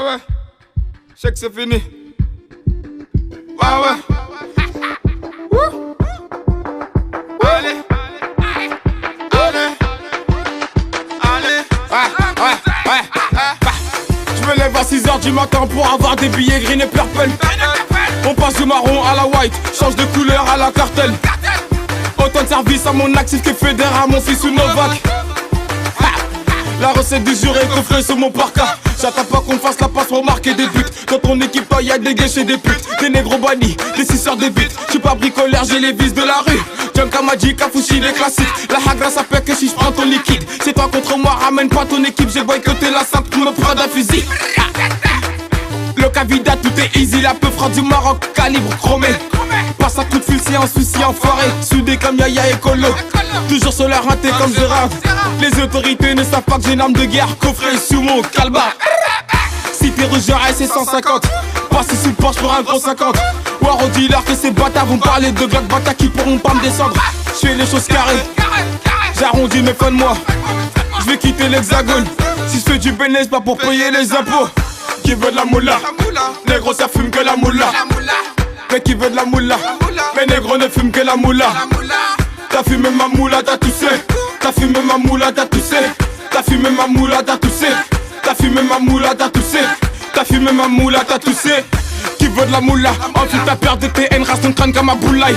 ouais. Je sais que c'est fini. Ouais, ouais. Allez. Je me lève à 6h du matin pour avoir des billets green et purple. On passe du marron à la white, change de couleur à la cartelle. Autant de service à mon actif que fédère à mon fils ou Novak. La recette du jour est coffrée sur mon parka. J'attends pas qu'on fasse la passe pour marquer des buts. Dans ton équipe, toi y'a des guichets, des putes, des négros bannis, des suceurs des bites. J'suis pas bricoleur, j'ai les vis de la rue. Junka Magic, Kafushi, les classiques. La hagra ça fait que si j'prends ton liquide. C'est toi contre moi, ramène pas ton équipe. J'ai boycotté la sainte pour me prendre un fusil. Le Cavida, tout est easy. La peu fera du Maroc, calibre chromé. Passe à coup de fil si un souci enfoiré. Soudé comme Yaya et Colo. Toujours sur leur raté comme Gérard. Les autorités ne savent pas que j'ai une arme de guerre. Coffré sous mon calbar. Si t'es rougeur, c'est 150. Passe sous le Porsche pour un gros 50. War au dealer que ces bâtards vont parler de Glock bâtards qui pourront pas me descendre. J'fais les choses carrées. J'arrondis mes fins de mois. J'vais quitter l'hexagone. Si j'fais du bénéfice, pas pour payer les impôts. Qui veut de la moula? Négro ça fume que la moula. Mais qui veut de la moula? Mais négro ne fume que la moula. T'as fumé ma moula, t'as toussé. T'as fumé ma moula, t'as toussé. T'as fumé ma moula, t'as toussé. T'as fumé ma moula, t'as toussé. T'as fumé ma moula, t'as toussé. Qui veut de la moula? Ensuite t'as perdu tes haines, rase ton crâne comme un boulaï.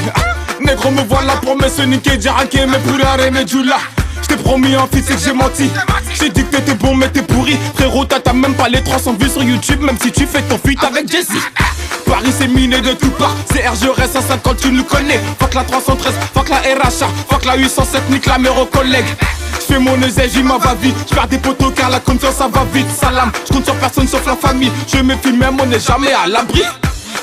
Négro me voilà pour me se niquer, djaraquer, me pourrir mes djoula. J't'ai promis un fils, c'est que j'ai menti. J'ai dit que t'étais bon mais t'es pourri. Frérot t'as même pas les 300 vues sur YouTube. Même si tu fais ton feat avec Jesse. Paris c'est miné de tout part. C'est RGRS à 50 tu nous connais. Fuck la 313, fuck la RHA, fuck la 807, nique la mère aux collègues. J'fais mon oseille, j'y m'en va vite. J'perds des poteaux car la confiance ça va vite. Salam, j'compte sur personne sauf la famille. Je me filme même on n'est jamais à l'abri.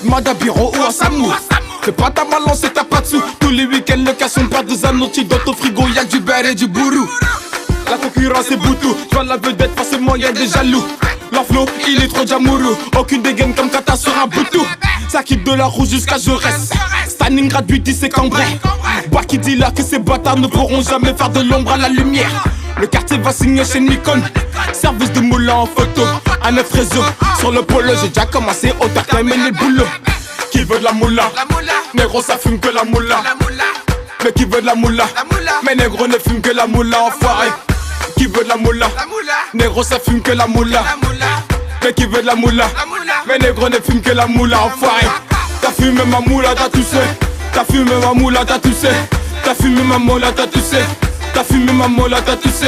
Madabiro ou Asamou. Fais pas ta balance et t'as pas de sous. Tous les week-ends location pas de zanotti. Dans ton frigo y'a du beurre et du bourou. La concurrence est boutou. J'vois la vedette forcément y'a des jaloux. Leur flow il est trop jamourou. Aucune dégaine comme Kata sur un boutou. Ça quitte de la rouge jusqu'à Jaurès. Stalingrad 8-10 c'est cambré. Baki dit là que ces bâtards ne pourront jamais faire de l'ombre à la lumière. Le quartier va signer chez Nikon. Service de moulin en photo. À 9 réseaux. Sur le polo j'ai déjà commencé au tac mais les boulots. Qui veut de la moula? Négro ça fume que la moula. Mais qui veut de la moula? Mais négro ne fume que la moula enfoiré. Qui veut de la moula? Négro ça fume que la moula. Mais qui veut de la moula? Mais négro ne fume que la moula enfoiré. T'as fumé ma moula, t'as toussé. T'as fumé ma moula, t'as toussé. T'as fumé ma moula, t'as toussé. T'as fumé ma moula, t'as toussé.